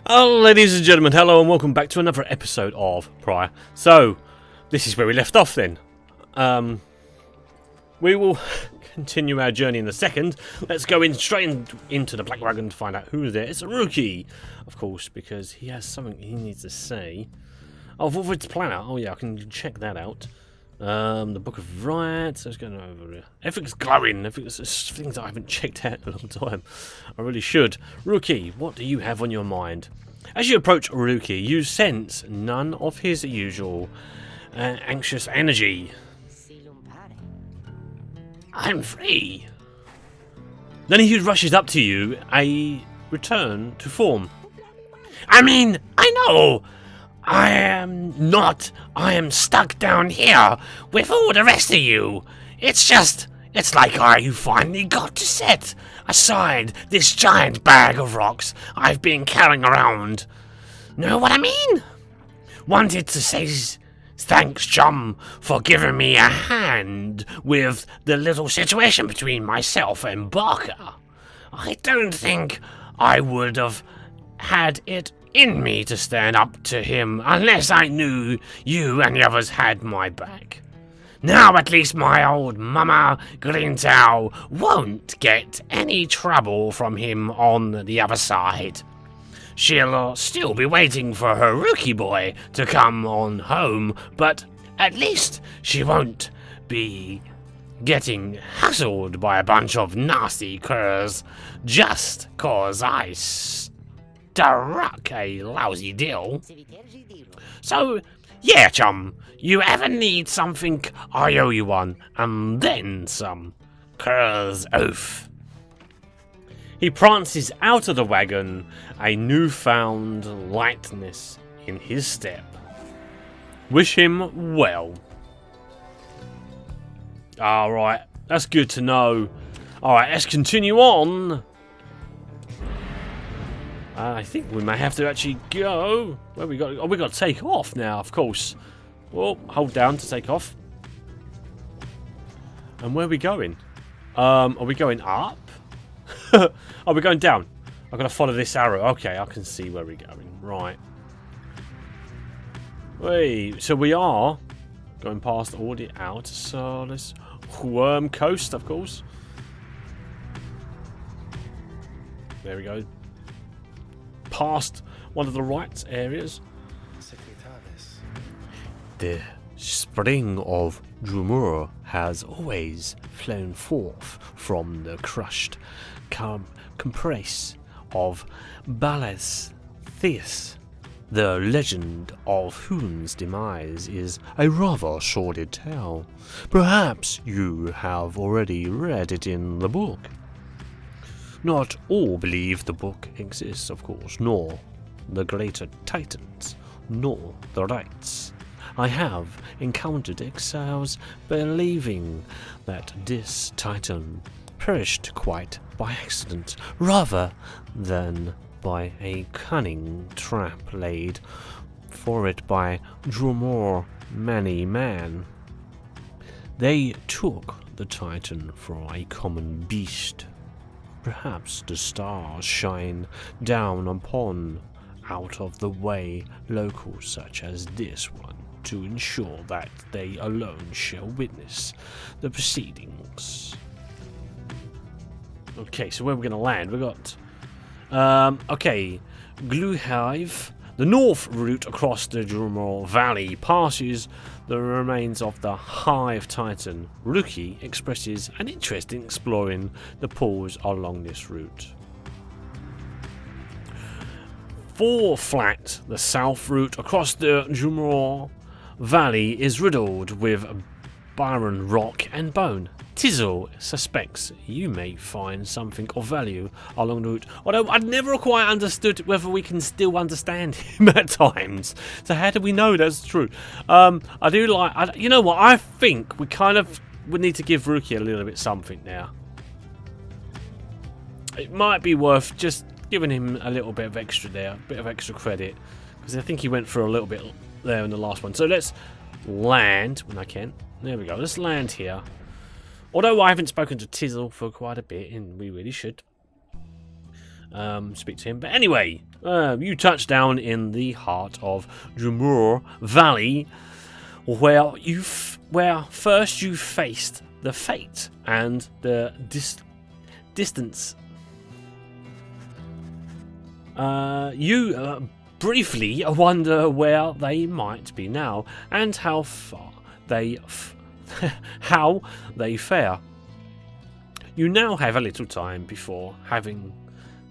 Ladies and gentlemen, hello and welcome back to another episode of Pyre. So, this is where we left off then. We will continue our journey in a second. Let's go into the Black Wagon to find out who's there. It's a rookie, of course, because he has something he needs to say. Oh, Wolfrid's Planner. Oh yeah, I can check that out. The Book of Rites. Let's go over here. Everything's glowing. Everything's things I haven't checked out in a long time. I really should. Rookie, what do you have on your mind? As you approach Rookie, you sense none of his usual anxious energy. I'm free. Then he rushes up to you, a return to form. I mean, I know. I am stuck down here with all the rest of you. It's like you finally got to set aside this giant bag of rocks I've been carrying around. Know what I mean? Wanted to say thanks, chum, for giving me a hand with the little situation between myself and Barker. I don't think I would have had it in me to stand up to him unless I knew you and the others had my back. Now at least my old Mama Greentow won't get any trouble from him on the other side. She'll still be waiting for her rookie boy to come on home, but at least she won't be getting hassled by a bunch of nasty curs just 'cause I struck a lousy deal. So, yeah, chum, you ever need something, I owe you one, and then some. Cur's oath. He prances out of the wagon, a newfound lightness in his step. Wish him well. Alright, that's good to know. Alright, let's continue on. I think we may have to actually go. Where we got? Oh, we got to take off now, of course. Well, hold down to take off. And where are we going? Are we going up? Are we going down? I've got to follow this arrow. Okay, I can see where we're going. Right. Wait, so we are going past all the outer Solace Worm Coast, of course. There we go. Past one of the Rites areas. The spring of Drumur has always flown forth from the crushed compress of Balas Theus, the legend of whose demise is a rather sordid tale. Perhaps you have already read it in the book. Not all believe the book exists, of course, nor the greater titans, nor the rites. I have encountered exiles believing that this titan perished quite by accident, rather than by a cunning trap laid for it by Drumur many man. They took the titan for a common beast. Perhaps the stars shine down upon out-of-the-way locals such as this one to ensure that they alone shall witness the proceedings. Okay, so where are we going to land? We got... okay, Gluhive. The north route across the Drumur Valley passes the remains of the Hive Titan. Rookie expresses an interest in exploring the pools along this route. For Flat, the south route across the Drumur Valley is riddled with barren rock and bone. Tizzle suspects you may find something of value along the route, although I've never quite understood whether we can still understand him at times. So how do we know that's true? I do like... you know what? I think we kind of would need to give Rookie a little bit something now. It might be worth just giving him a little bit of extra there, a bit of extra credit, because I think he went for a little bit there in the last one. So let's land when I can. There we go. Let's land here. Although I haven't spoken to Tizzle for quite a bit, and we really should. speak to him. But anyway, you touch down in the heart of Drumur Valley, where first you faced the fate and the distance. You briefly wonder where they might be now and how far how they fare. You now have a little time before having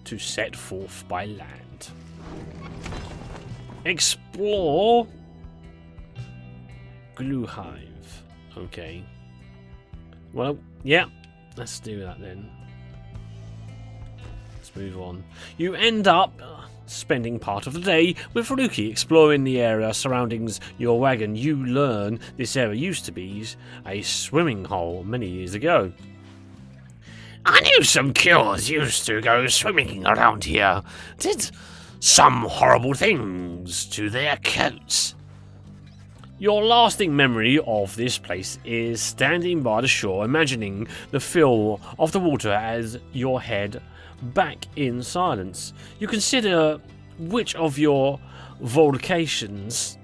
to set forth by land. Explore Glue Hive. Okay. Well, yeah, let's do that then. Let's move on. You end up spending part of the day with Ruki exploring the area surrounding your wagon. You learn this area used to be a swimming hole many years ago. I knew some cures used to go swimming around here. Did some horrible things to their coats. Your lasting memory of this place is standing by the shore, imagining the feel of the water as your head back in silence. You consider which of your vocations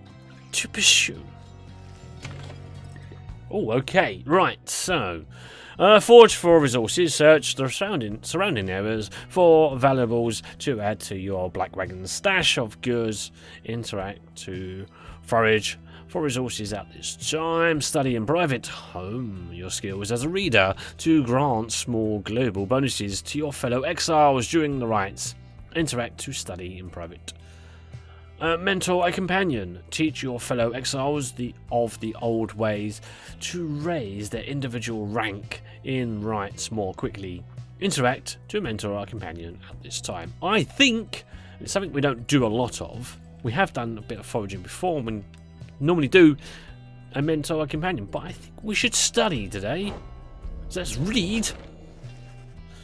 to pursue. Oh, okay. Right, so forage for resources, search the surrounding areas for valuables to add to your Black Wagon's stash of goods, interact to forage for resources at this time, study in private, hone your skills as a reader to grant small global bonuses to your fellow exiles during the rites, interact to study in private. Mentor a companion, teach your fellow exiles of the old ways to raise their individual rank in rites more quickly. Interact to mentor a companion at this time. I think it's something we don't do a lot of. We have done a bit of foraging before, we normally do a mentor a companion, but I think we should study today. So let's read.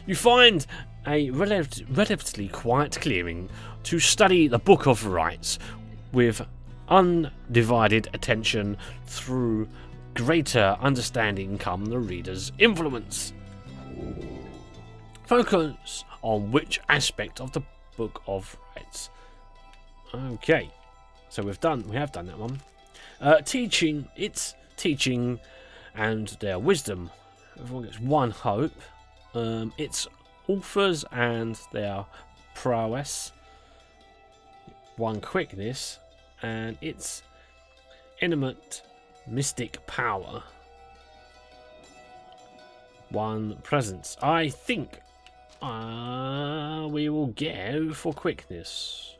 You find a relatively quiet clearing to study the Book of Rites with undivided attention. Through greater understanding come the reader's influence. Focus on which aspect of the Book of Rites. Okay, so we have done that one. Teaching and their wisdom. Everyone gets one hope. Its authors and their prowess, one quickness, and its intimate mystic power, one presence. I think we will go for quickness.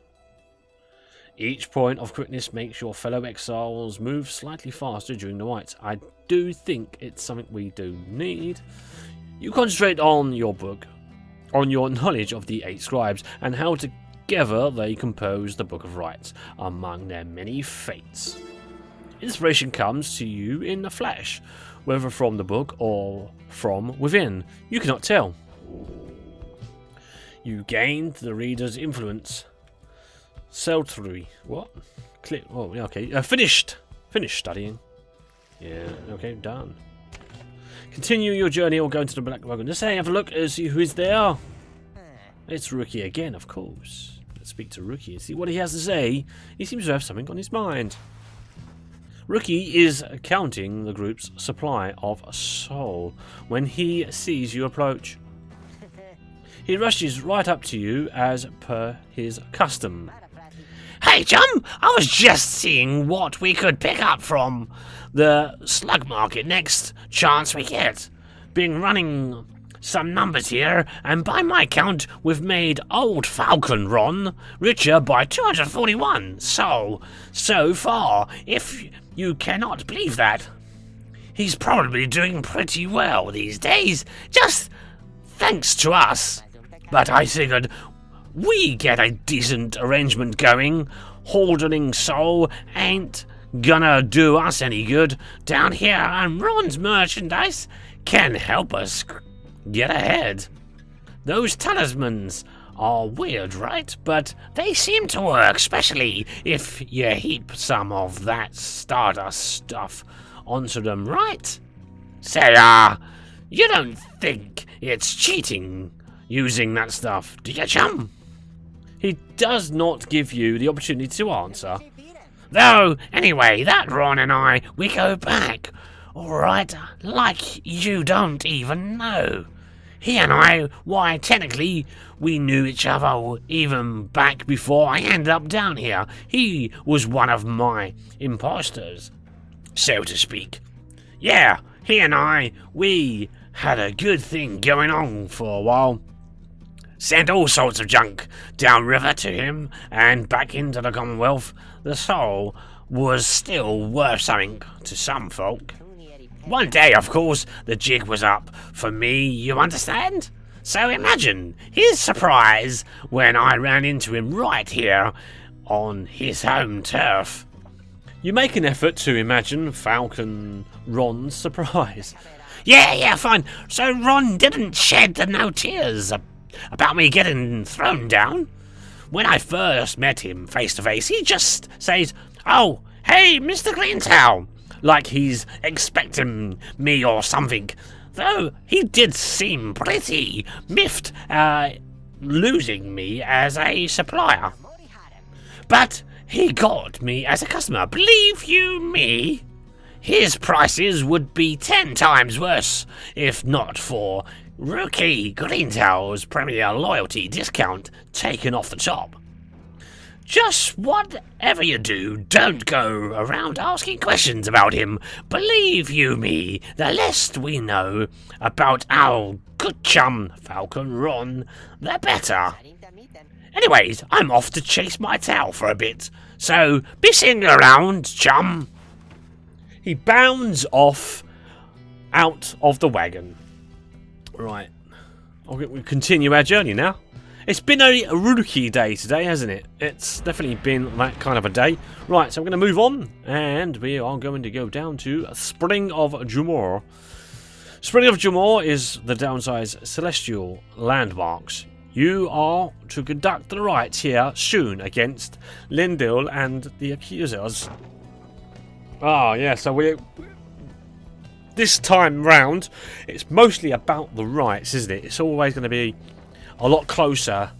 Each point of quickness makes your fellow exiles move slightly faster during the rites. I do think it's something we do need. You concentrate on your book, on your knowledge of the 8 scribes, and how together they compose the Book of Rites among their many fates. Inspiration comes to you in a flash, whether from the book or from within. You cannot tell. You gained the reader's influence. Seltry. What? Click. Oh, yeah, okay. Finished studying. Yeah, okay, done. Continue your journey or go into the Black Wagon. Just say, have a look and see who is there. It's Rookie again, of course. Let's speak to Rookie and see what he has to say. He seems to have something on his mind. Rookie is counting the group's supply of soul when he sees you approach. He rushes right up to you as per his custom. Hey, chum! I was just seeing what we could pick up from the slug market next chance we get. Been running some numbers here, and by my count, we've made old Falcon Ron richer by 241. So far, if you cannot believe that. He's probably doing pretty well these days, just thanks to us. But I figured we get a decent arrangement going. Holding soul ain't gonna do us any good down here, and Ron's merchandise can help us get ahead. Those talismans are weird, right? But they seem to work, especially if you heap some of that Stardust stuff onto them, right? Say, you don't think it's cheating using that stuff, do you, chum? He does not give you the opportunity to answer. Though, anyway, that Ron and I, we go back. Alright, like you don't even know. He and I, why, technically, we knew each other even back before I ended up down here. He was one of my imposters, so to speak. Yeah, he and I, we had a good thing going on for a while. Sent all sorts of junk downriver to him and back into the Commonwealth. The soul was still worth something to some folk. One day, of course, the jig was up for me, you understand? So imagine his surprise when I ran into him right here on his home turf. You make an effort to imagine Falcon Ron's surprise. Yeah, fine. So Ron didn't shed no tears about me getting thrown down. When I first met him face to face, he just says, "Oh, hey, Mr. Greentowel," like he's expecting me or something. Though he did seem pretty miffed losing me as a supplier. But he got me as a customer. Believe you me, his prices would be 10 times worse if not for Rookie Greentowel's Premier Loyalty discount taken off the top. Just whatever you do, don't go around asking questions about him. Believe you me, the less we know about our good chum Falcon Ron, the better. Anyways, I'm off to chase my tail for a bit, so be seeing you around, chum. He bounds off out of the wagon. Right, we'll continue our journey now. It's been a rookie day today, hasn't it? It's definitely been that kind of a day. Right, so I'm going to move on, and we are going to go down to Spring of Jumor. Spring of Jumor is the downsized celestial landmarks. You are to conduct the rites here soon against Lindil and the accusers. Ah, yeah, so this time round, it's mostly about the rites, isn't it? It's always going to be a lot closer.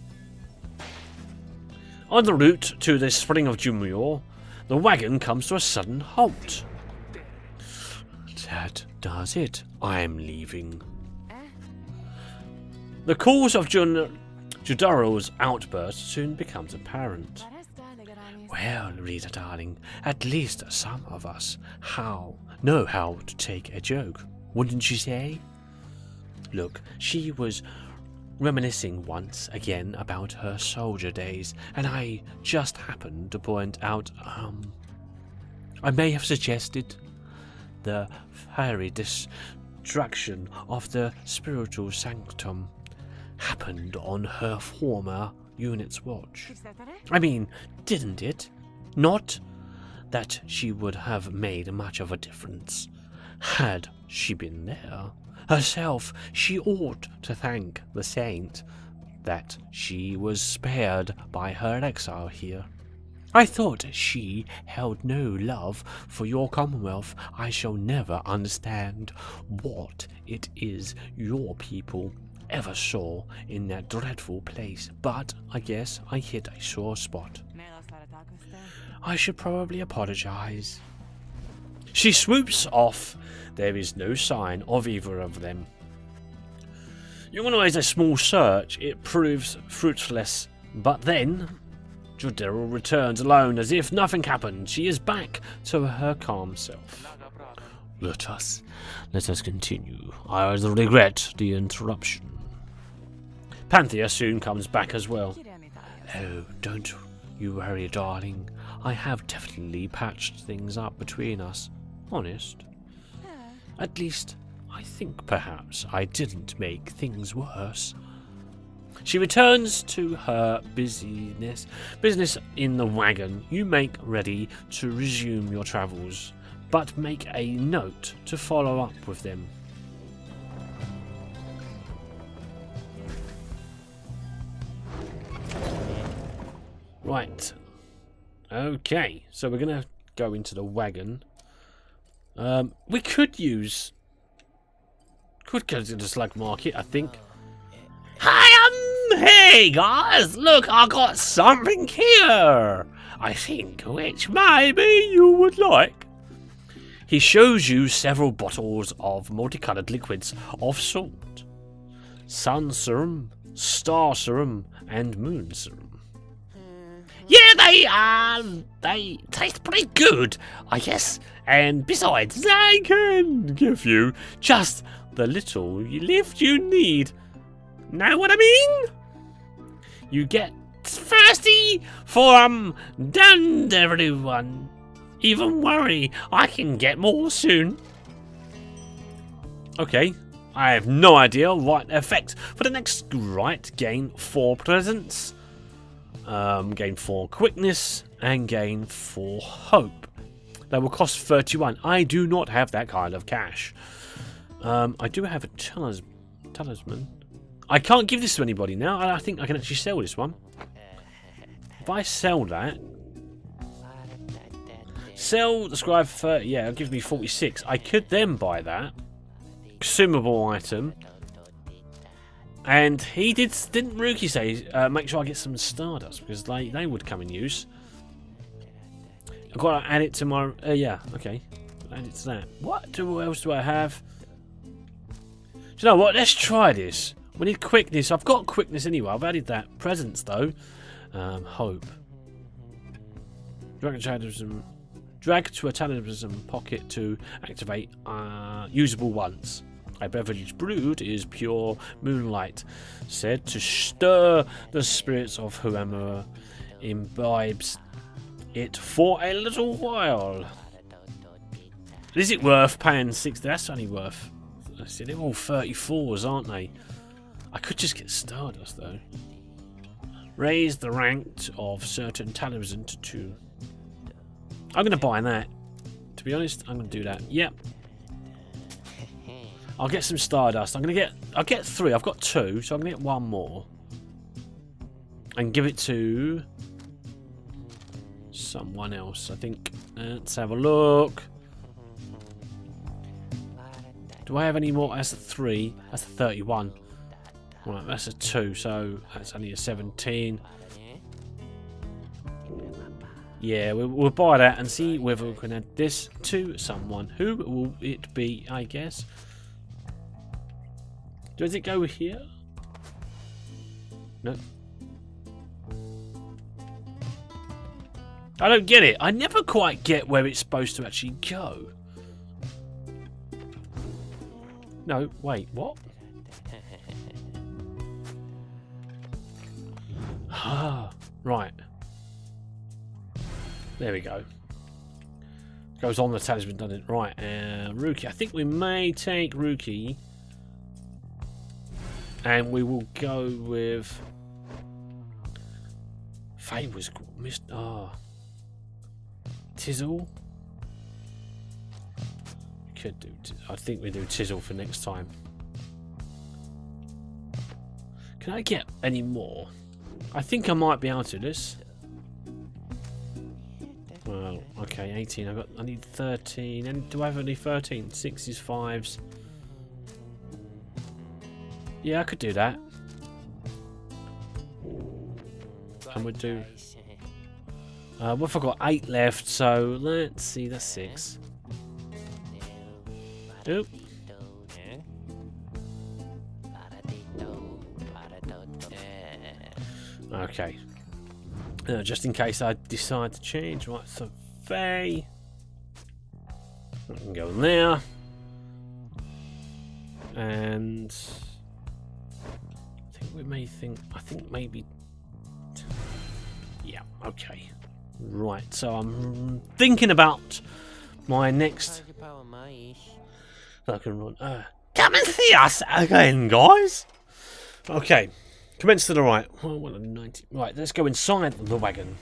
On the route to the Spring of Jumor, the wagon comes to a sudden halt. That does it. I'm leaving. The cause of Judaro's outburst soon becomes apparent. Well, Rita darling, at least some of us know how to take a joke, wouldn't you say? Look, she was reminiscing once again about her soldier days, and I just happened to point out, I may have suggested the fiery destruction of the spiritual sanctum happened on her former unit's watch. I mean, didn't it? Not that she would have made much of a difference. Had she been there herself, she ought to thank the saint that she was spared by her exile here. I thought she held no love for your commonwealth. I shall never understand what it is your people ever saw in that dreadful place, but I guess I hit a sore spot. I should probably apologize. She swoops off. There is no sign of either of them. You organize a small search. It proves fruitless, but then Judero returns alone as if nothing happened. She is back to her calm self. Let us continue. I regret the interruption. Panthea soon comes back as well. Oh, don't you worry, darling. I have definitely patched things up between us. Honest. At least, I think perhaps I didn't make things worse. She returns to her business in the wagon. You make ready to resume your travels, but make a note to follow up with them. Right. Okay, so we're going to go into the wagon. We could go to the slug market, I think. Hi, Hey guys, look, I got something here. I think which maybe you would like. He shows you several bottles of multicolored liquids of salt. Sun serum, star serum, and moon serum. Yeah, they taste pretty good, I guess. And besides, they can give you just the little lift you need. Know what I mean? You get thirsty for don't everyone even worry, I can get more soon. Okay, I have no idea what effect for the next rite. Gain 4 presence, gain 4 quickness, and gain 4 hope. That will cost 31. I do not have that kind of cash. I do have a talisman. I can't give this to anybody now. I think I can actually sell this one. If I sell that, sell the scribe for 30, yeah, it gives me 46. I could then buy that consumable item. And he didn't Ruki say make sure I get some stardust, because they would come in use. I've got to add it to my yeah, okay, add it to that. What else do I have? Do you know what? Let's try this. We need quickness. I've got quickness anyway. I've added that. Presence though. Hope. Drag to a talisman pocket to activate usable once. A beverage brewed is pure moonlight, said to stir the spirits of whoever imbibes it for a little while. Is it worth paying 60? That's only worth. I see, they're all 34s, aren't they? I could just get stardust though. Raise the rank of certain talisman to 2. I'm going to buy that. To be honest, I'm going to do that. Yep. I'll get some stardust. I'll get 3. I've got 2, so I'm going to get 1 more. And give it to someone else, I think. Let's have a look. Do I have any more? That's a 3. That's a 31. Right, that's a 2, so that's only a 17. Yeah, we'll buy that and see whether we can add this to someone. Who will it be, I guess? Does it go here? No. I don't get it. I never quite get where it's supposed to actually go. No, wait, what? Ah, right. There we go. Goes on the talisman, doesn't it? Right, Ruki. I think we may take Ruki. And we will go with... Faye was missed. Ah. Tizzle. Could do. I think we do Tizzle for next time. Can I get any more? I think I might be able to this. Well, okay, 18. I need 13. And do I have any 13? 6s, 5s. Yeah, I could do that. And we'll do. What if I got 8 left? So let's see, that's 6. Oop. Okay. Just in case I decide to change. Right, so Faye. I can go in there. And I think we may think. I think maybe. Yeah, okay. Right, so I'm thinking about my next. I can run. Come and see us again, guys. Okay. Commence to the right. Oh, well, 90. Right, let's go inside the wagon.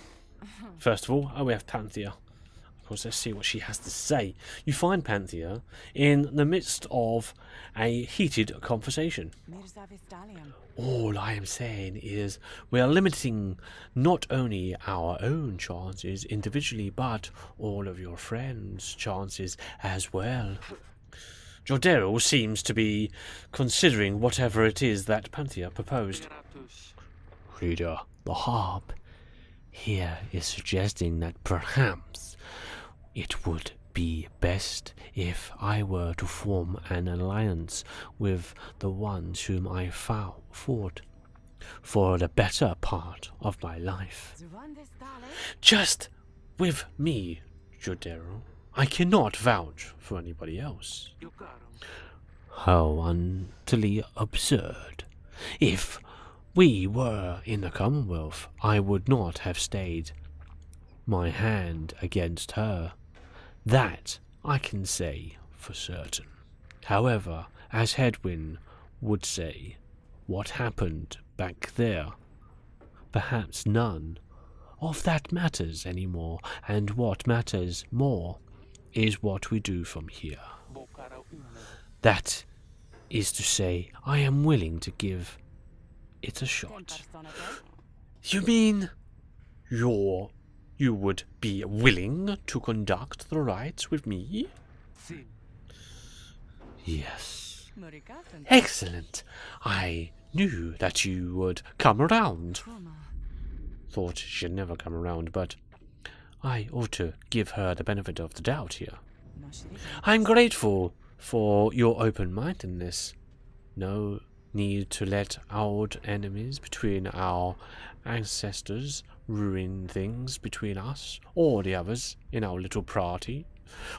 First of all, we have Panthea. Of course, let's see what she has to say. You find Panthea in the midst of a heated conversation. All I am saying is we are limiting not only our own chances individually, but all of your friends' chances as well. Jordero seems to be considering whatever it is that Panthea proposed. Reader, the harp here is suggesting that perhaps it would be best if I were to form an alliance with the ones whom I fought for the better part of my life. Just with me, Jodero. I cannot vouch for anybody else. How utterly absurd. If we were in the Commonwealth, I would not have stayed my hand against her. That I can say for certain. However, as Hedwyn would say, what happened back there? Perhaps none of that matters anymore, and what matters more is what we do from here. That is to say, I am willing to give it a shot. You mean you would be willing to conduct the rites with me? Yes. Excellent. I knew that you would come around. Thought she'd never come around, but I ought to give her the benefit of the doubt here. I'm grateful for your open-mindedness. No need to let old enemies between our ancestors ruin things between us or the others in our little party.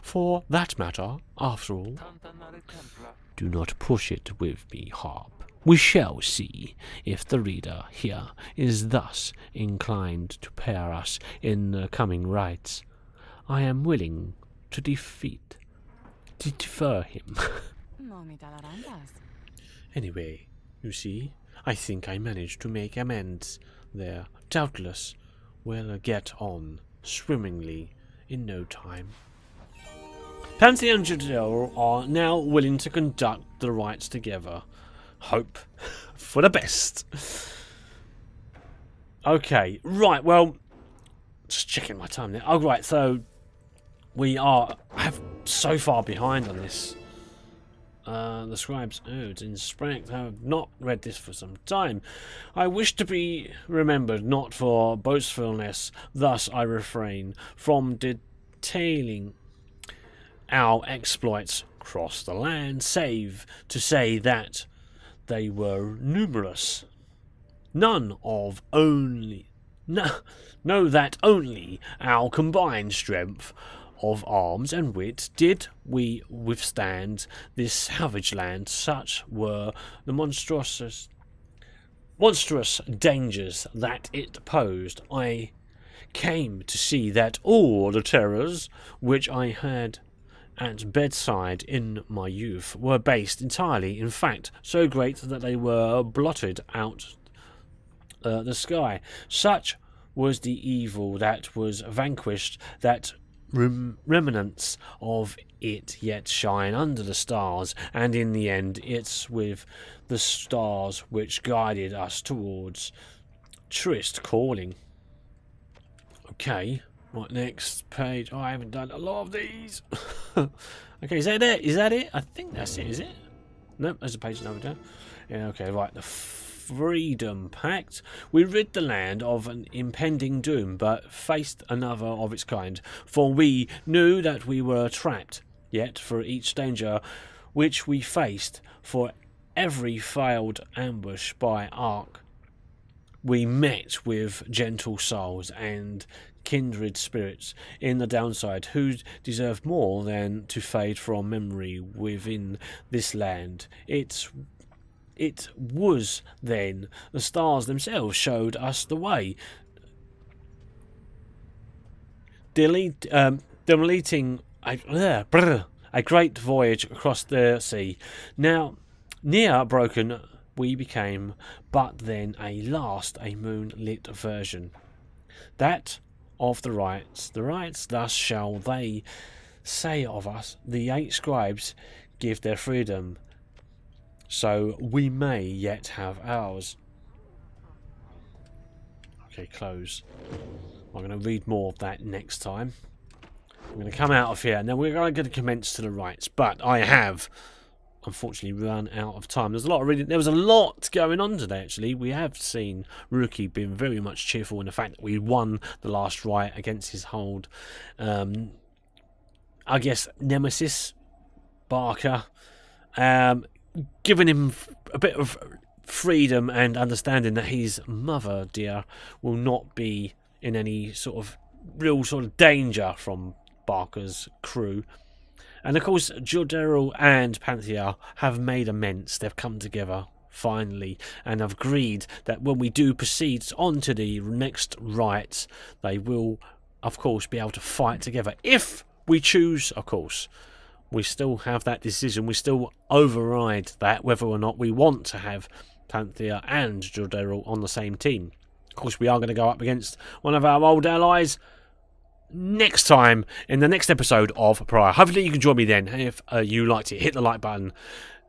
For that matter, after all, do not push it with me, Harp. We shall see if the reader here is thus inclined to pair us in the coming rites. I am willing to defer him. Anyway, you see, I think I managed to make amends there. Doubtless we'll get on swimmingly in no time. Pansy and Jadel are now willing to conduct the rites together. Hope for the best. Okay, right, well, just checking my time there. Oh, right, so we have so far behind on this. The scribe's odes in Sprague. I have not read this for some time. I wish to be remembered not for boastfulness, thus I refrain from detailing our exploits across the land, save to say that they were numerous. Know that only our combined strength of arms and wit did we withstand this savage land. Such were the monstrous dangers that it posed. I came to see that all the terrors which I had at bedside in my youth were based entirely, in fact, so great that they were blotted out the sky. Such was the evil that was vanquished, that remnants of it yet shine under the stars, and in the end it's with the stars which guided us towards truest calling. Okay, right, next page. Oh, I haven't done a lot of these. Okay, is that it? Is that it? I think that's it, is it? Nope, there's a page over there. Yeah, okay, right, the Freedom Pact. We rid the land of an impending doom, but faced another of its kind, for we knew that we were trapped. Yet for each danger which we faced, for every failed ambush by arc, we met with gentle souls and kindred spirits in the downside, who deserve more than to fade from memory within this land. It was then the stars themselves showed us the way, deleting a great voyage across the sea. Now, near broken we became, but then a moonlit version. That of the rites. The rites, thus shall they say of us, the 8 scribes give their freedom, so we may yet have ours. Okay, close. I'm going to read more of that next time. I'm going to come out of here. Now we're going to commence to the rites, but I have unfortunately run out of time. There was a lot going on today. Actually, we have seen Rookie being very much cheerful in the fact that we won the last rite against his hold. I guess Nemesis Barker, giving him a bit of freedom and understanding that his mother dear will not be in any sort of real sort of danger from Barker's crew. And of course, Jordero and Panthea have made amends. They've come together finally and have agreed that when we do proceed on to the next rite, they will, of course, be able to fight together. If we choose, of course, we still have that decision. We still override that whether or not we want to have Panthea and Jordero on the same team. Of course, we are going to go up against one of our old allies next time in the next episode of Pyre. Hopefully you can join me then. If you liked it, hit the like button.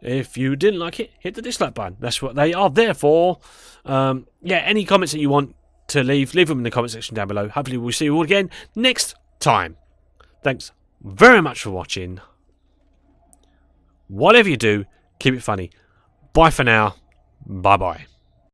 If you didn't like it, hit the dislike button. That's what they are there for. Any comments that you want to leave them in the comment section down below. Hopefully we'll see you all again next time. Thanks very much for watching. Whatever you do, keep it funny. Bye for now. Bye bye.